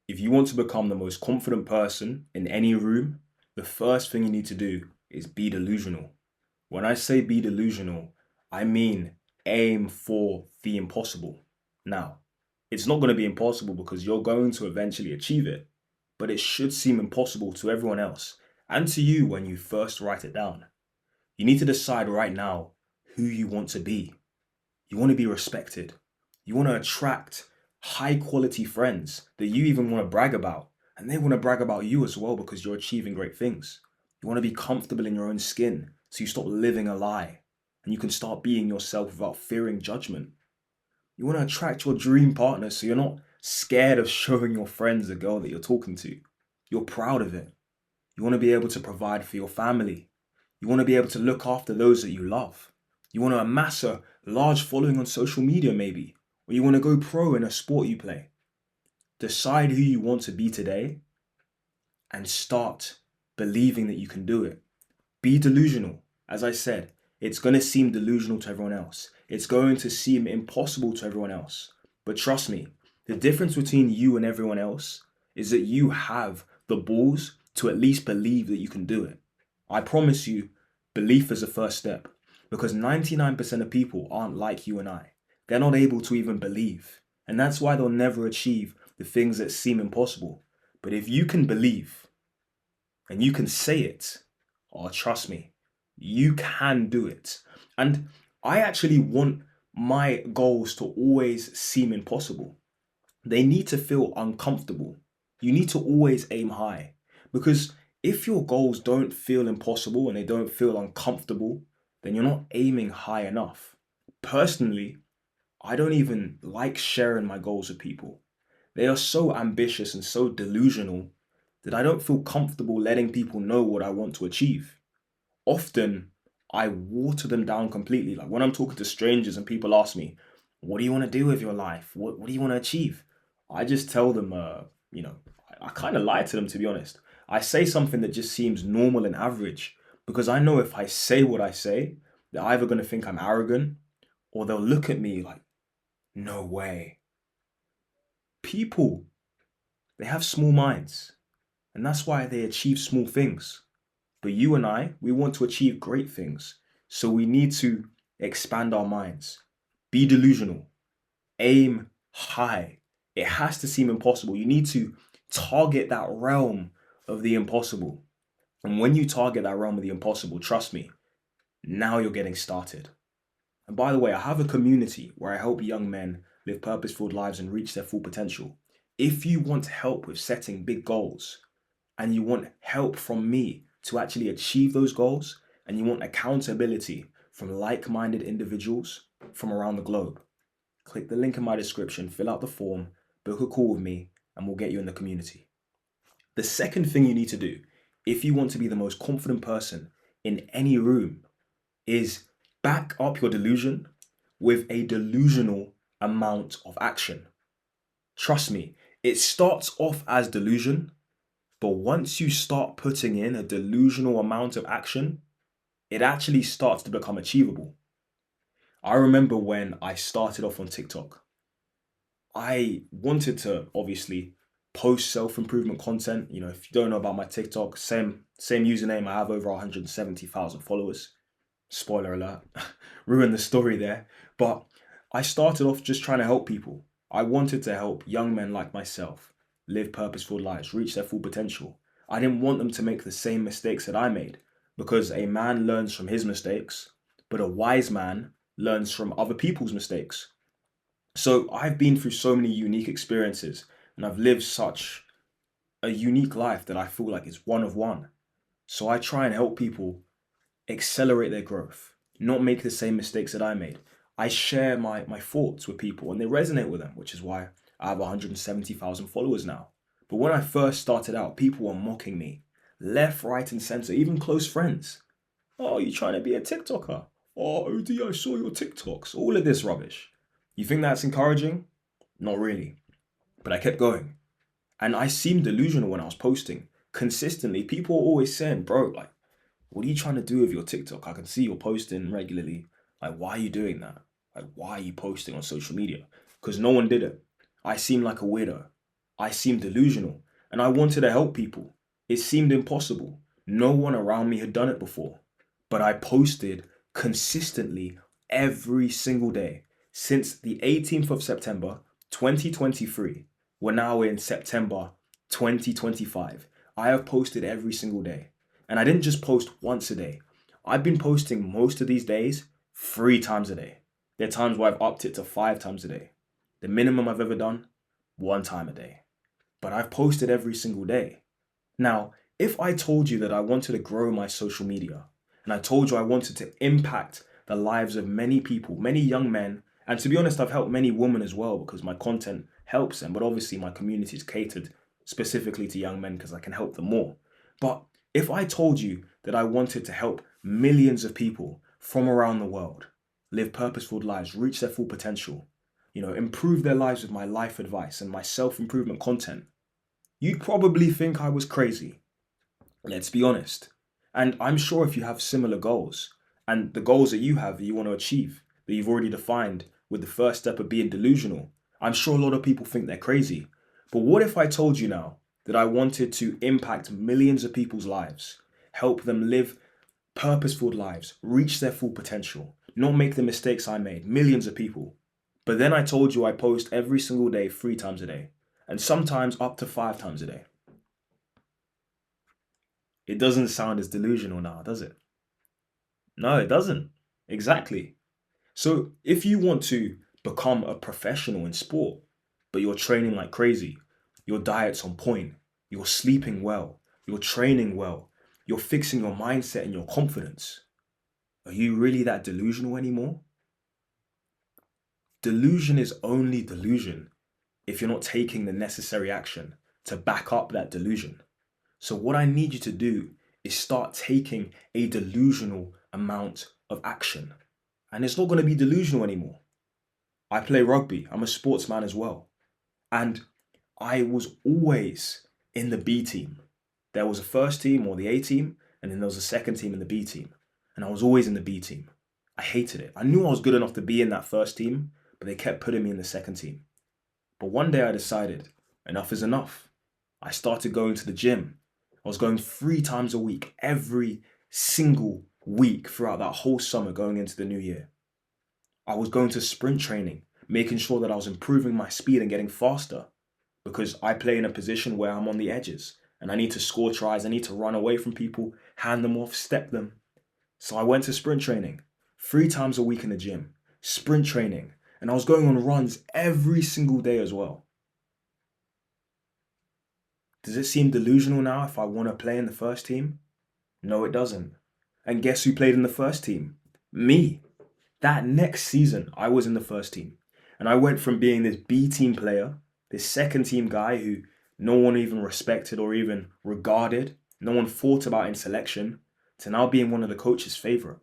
If you want to become the most confident person in any room, the first thing you need to do is be delusional. When I say be delusional, I mean aim for the impossible. Now, it's not going to be impossible because you're going to eventually achieve it, but it should seem impossible to everyone else and to you when you first write it down. You need to decide right now who you want to be. You want to be respected. You want to attract high quality friends that you even want to brag about. And they want to brag about you as well because you're achieving great things. You want to be comfortable in your own skin so you stop living a lie and you can start being yourself without fearing judgment. You want to attract your dream partner so you're not scared of showing your friends the girl that you're talking to. You're proud of it. You want to be able to provide for your family. You want to be able to look after those that you love. You want to amass a large following on social media, maybe, or you want to go pro in a sport you play. Decide who you want to be today and start believing that you can do it. Be delusional. As I said, it's going to seem delusional to everyone else. It's going to seem impossible to everyone else. But trust me, the difference between you and everyone else is that you have the balls to at least believe that you can do it. I promise you, belief is the first step because 99% of people aren't like you and I. They're not able to even believe. And that's why they'll never achieve the things that seem impossible. But if you can believe and you can say it, oh, trust me, you can do it. And I actually want my goals to always seem impossible. They need to feel uncomfortable. You need to always aim high because if your goals don't feel impossible and they don't feel uncomfortable, then you're not aiming high enough. Personally, I don't even like sharing my goals with people. They are so ambitious and so delusional that I don't feel comfortable letting people know what I want to achieve. Often, I water them down completely. Like when I'm talking to strangers and people ask me, what do you want to do with your life? What do you want to achieve? I just tell them, I kind of lie to them, to be honest. I say something that just seems normal and average because I know if I say what I say, they're either going to think I'm arrogant or they'll look at me like, no way. People, they have small minds, and that's why they achieve small things. But you and I, we want to achieve great things. So we need to expand our minds, be delusional, aim high. It has to seem impossible. You need to target that realm of the impossible. And when you target that realm of the impossible, trust me, now you're getting started. And by the way, I have a community where I help young men live purposeful lives and reach their full potential. If you want help with setting big goals and you want help from me to actually achieve those goals and you want accountability from like minded individuals from around the globe, click the link in my description, fill out the form, book a call with me, and we'll get you in the community. The second thing you need to do if you want to be the most confident person in any room is back up your delusion with a delusional amount of action. Trust me, it starts off as delusion, but once you start putting in a delusional amount of action, it actually starts to become achievable. I remember when I started off on TikTok, I wanted to obviously post self-improvement content. You know, if you don't know about my TikTok, same username, I have over 170,000 followers. Spoiler alert, ruined the story there. But I started off just trying to help people. I wanted to help young men like myself live purposeful lives, reach their full potential. I didn't want them to make the same mistakes that I made because a man learns from his mistakes, but a wise man learns from other people's mistakes. So I've been through so many unique experiences and I've lived such a unique life that I feel like it's one of one. So I try and help people accelerate their growth, not make the same mistakes that I made. I share my thoughts with people and they resonate with them, which is why I have 170,000 followers now. But when I first started out, people were mocking me left, right, and center, even close friends. Oh, you trying to be a TikToker? Oh, OD, I saw your TikToks. All of this rubbish. You think that's encouraging? Not really. But I kept going. And I seemed delusional when I was posting. Consistently, people were always saying, bro, like, what are you trying to do with your TikTok? I can see you're posting regularly. Like, why are you doing that? Like, why are you posting on social media? Because no one did it. I seem like a weirdo. I seemed delusional and I wanted to help people. It seemed impossible. No one around me had done it before. But I posted consistently every single day since the 18th of September 2023. We're now in September 2025. I have posted every single day. And I didn't just post once a day. I've been posting most of these days 3 times a day. There are times where I've upped it to 5 times a day. The minimum I've ever done, 1 time a day. But I've posted every single day. Now, if I told you that I wanted to grow my social media, and I told you I wanted to impact the lives of many people, many young men, and to be honest, I've helped many women as well because my content helps them, but obviously my community is catered specifically to young men because I can help them more. But if I told you that I wanted to help millions of people from around the world live purposeful lives, reach their full potential, improve their lives with my life advice and my self-improvement content, you'd probably think I was crazy. Let's be honest. And I'm sure if you have similar goals and the goals that you have that you want to achieve, that you've already defined with the first step of being delusional, I'm sure a lot of people think they're crazy. But what if I told you now that I wanted to impact millions of people's lives, help them live purposeful lives, reach their full potential, not make the mistakes I made, millions of people. But then I told you I post every single day, 3 times a day, and sometimes up to 5 times a day. It doesn't sound as delusional now, does it? No, it doesn't. Exactly. So if you want to become a professional in sport, but you're training like crazy, your diet's on point, you're sleeping well, you're training well, you're fixing your mindset and your confidence, are you really that delusional anymore? Delusion is only delusion if you're not taking the necessary action to back up that delusion. So what I need you to do is start taking a delusional amount of action. And it's not going to be delusional anymore. I play rugby. I'm a sportsman as well. And I was always in the B team. There was a first team or the A team, and then there was a second team and the B team. And I was always in the B team. I hated it. I knew I was good enough to be in that first team, but they kept putting me in the second team. But one day I decided enough is enough. I started going to the gym. I was going 3 times a week, every single week throughout that whole summer going into the new year. I was going to sprint training, making sure that I was improving my speed and getting faster because I play in a position where I'm on the edges and I need to score tries. I need to run away from people, hand them off, step them. So I went to sprint training 3 times a week in the gym, sprint training, and I was going on runs every single day as well. Does it seem delusional now if I want to play in the first team? No, it doesn't. And guess who played in the first team? Me. That next season, I was in the first team. And I went from being this B team player, this second team guy who no one even respected or even regarded, no one thought about in selection, to now being one of the coach's favorite.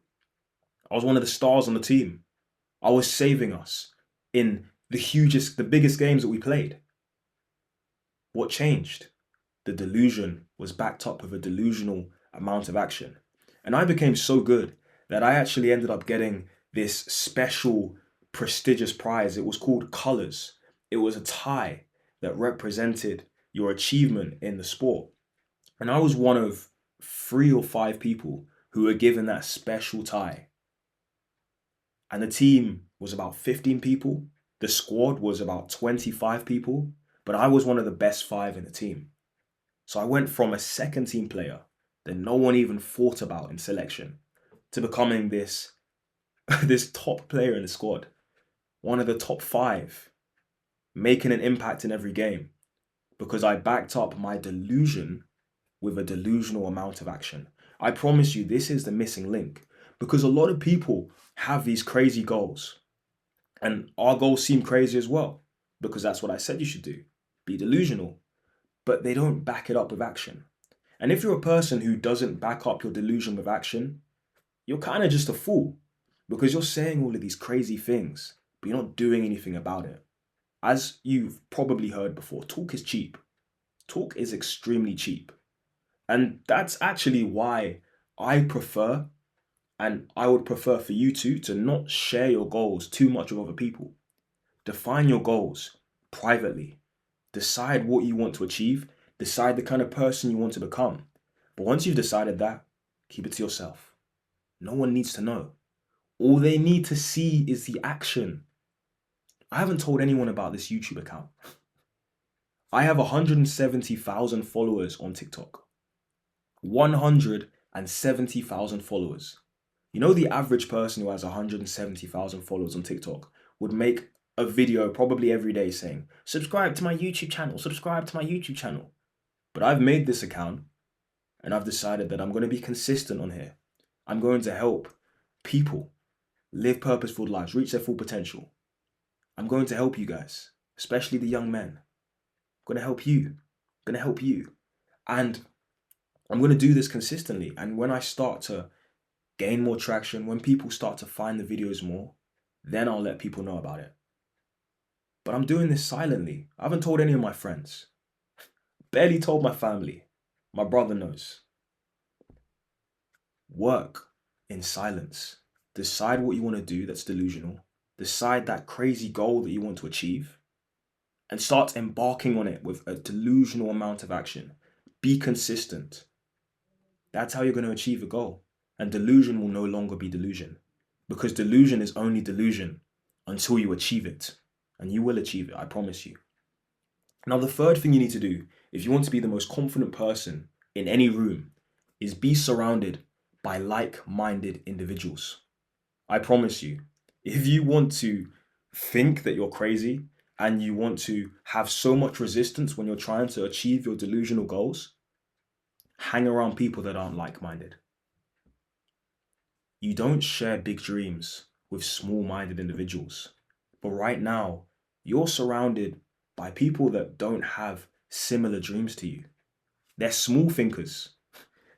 I was one of the stars on the team. I was saving us in the biggest games that we played. What changed? The delusion was backed up with a delusional amount of action. And I became so good that I actually ended up getting this special prestigious prize. It was called Colors. It was a tie that represented your achievement in the sport. And I was one of 3 or 5 people who were given that special tie. And the team was about 15 people. The squad was about 25 people. But I was one of the best 5 in the team. So I went from a second team player that no one even thought about in selection to becoming this top player in the squad, one of the top 5, making an impact in every game because I backed up my delusion with a delusional amount of action. I promise you, this is the missing link because a lot of people have these crazy goals and our goals seem crazy as well because that's what I said you should do, be delusional, but they don't back it up with action. And if you're a person who doesn't back up your delusion with action, you're kind of just a fool because you're saying all of these crazy things, but you're not doing anything about it. As you've probably heard before, talk is cheap. Talk is extremely cheap. And that's actually why I prefer, and I would prefer for you to not share your goals too much with other people. Define your goals privately. Decide what you want to achieve. Decide the kind of person you want to become. But once you've decided that, keep it to yourself. No one needs to know. All they need to see is the action. I haven't told anyone about this YouTube account. I have 170,000 followers on TikTok. 170,000 followers. You know, the average person who has 170,000 followers on TikTok would make a video probably every day saying, subscribe to my YouTube channel, subscribe to my YouTube channel. But I've made this account and I've decided that I'm going to be consistent on here. I'm going to help people live purposeful lives, reach their full potential. I'm going to help you guys, especially the young men. I'm going to help you. I'm going to help you. And I'm going to do this consistently. And when I start to gain more traction, when people start to find the videos more, then I'll let people know about it. But I'm doing this silently. I haven't told any of my friends. Barely told my family. My brother knows. Work in silence. Decide what you want to do that's delusional. Decide that crazy goal that you want to achieve. And start embarking on it with a delusional amount of action. Be consistent. That's how you're going to achieve a goal. And delusion will no longer be delusion. Because delusion is only delusion until you achieve it. And you will achieve it, I promise you. Now, the third thing you need to do, if you want to be the most confident person in any room, is be surrounded by like-minded individuals. I promise you, if you want to think that you're crazy and you want to have so much resistance when you're trying to achieve your delusional goals, hang around people that aren't like-minded. You don't share big dreams with small-minded individuals. But right now, you're surrounded by people that don't have similar dreams to you. They're small thinkers.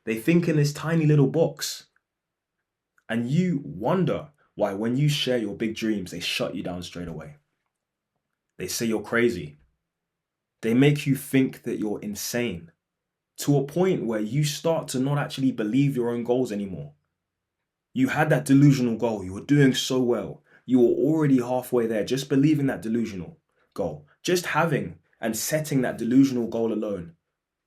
They think in this tiny little box. And you wonder why when you share your big dreams, they shut you down straight away. They say you're crazy. They make you think that you're insane to a point where you start to not actually believe your own goals anymore. You had that delusional goal. You were doing so well. You were already halfway there, just believing that delusional goal. Just having and setting that delusional goal alone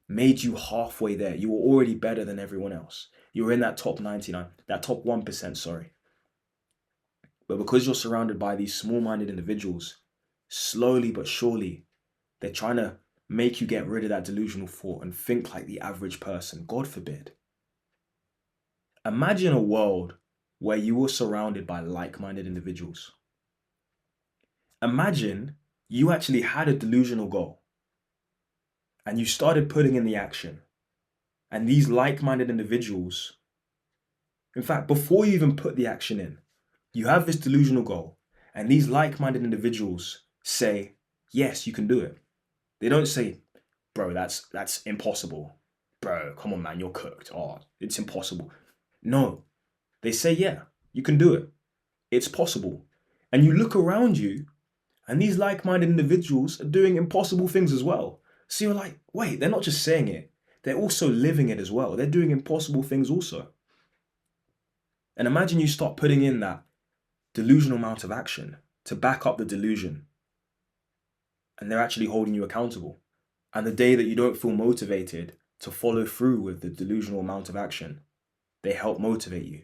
made you halfway there. You were already better than everyone else. You were in that top 99, that top 1%, sorry. But because you're surrounded by these small-minded individuals, slowly but surely, they're trying to make you get rid of that delusional thought and think like the average person. God forbid. Imagine a world where you were surrounded by like-minded individuals. Imagine you actually had a delusional goal and you started putting in the action. And these like-minded individuals, in fact, before you even put the action in, you have this delusional goal and these like-minded individuals say, yes, you can do it. They don't say, bro, that's impossible. Bro, come on, man, you're cooked. Oh, it's impossible. No, they say, yeah, you can do it. It's possible. And you look around you and these like-minded individuals are doing impossible things as well. So you're like, wait, they're not just saying it. They're also living it as well. They're doing impossible things also. And imagine you start putting in that delusional amount of action to back up the delusion. And they're actually holding you accountable. And the day that you don't feel motivated to follow through with the delusional amount of action, they help motivate you.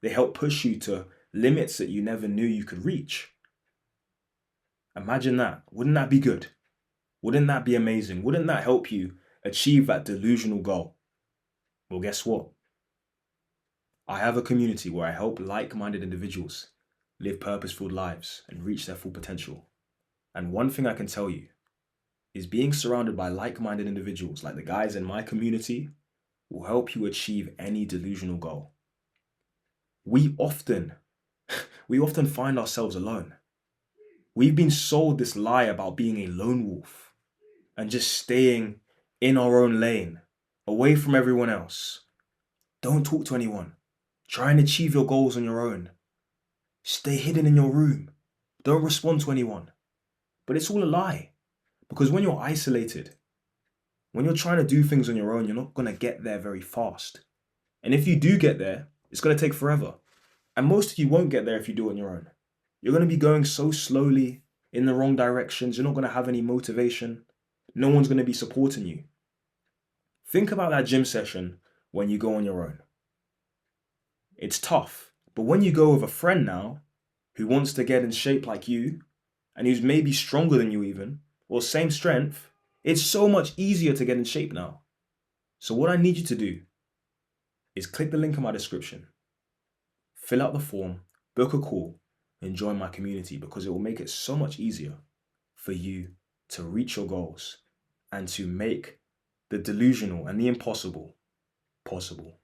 They help push you to limits that you never knew you could reach. Imagine that. Wouldn't that be good? Wouldn't that be amazing? Wouldn't that help you achieve that delusional goal? Well, guess what? I have a community where I help like-minded individuals live purposeful lives and reach their full potential. And one thing I can tell you is being surrounded by like-minded individuals like the guys in my community will help you achieve any delusional goal. We often find ourselves alone. We've been sold this lie about being a lone wolf and just staying in our own lane, away from everyone else. Don't talk to anyone. Try and achieve your goals on your own. Stay hidden in your room. Don't respond to anyone. But it's all a lie. Because when you're isolated, when you're trying to do things on your own, you're not going to get there very fast. And if you do get there, it's going to take forever. And most of you won't get there if you do it on your own. You're going to be going so slowly in the wrong directions. You're not going to have any motivation. No one's going to be supporting you. Think about that gym session when you go on your own. It's tough, but when you go with a friend now who wants to get in shape like you and who's maybe stronger than you even, or same strength, it's so much easier to get in shape now. So what I need you to do is click the link in my description, fill out the form, book a call, and join my community, because it will make it so much easier for you to reach your goals and to make the delusional and the impossible possible.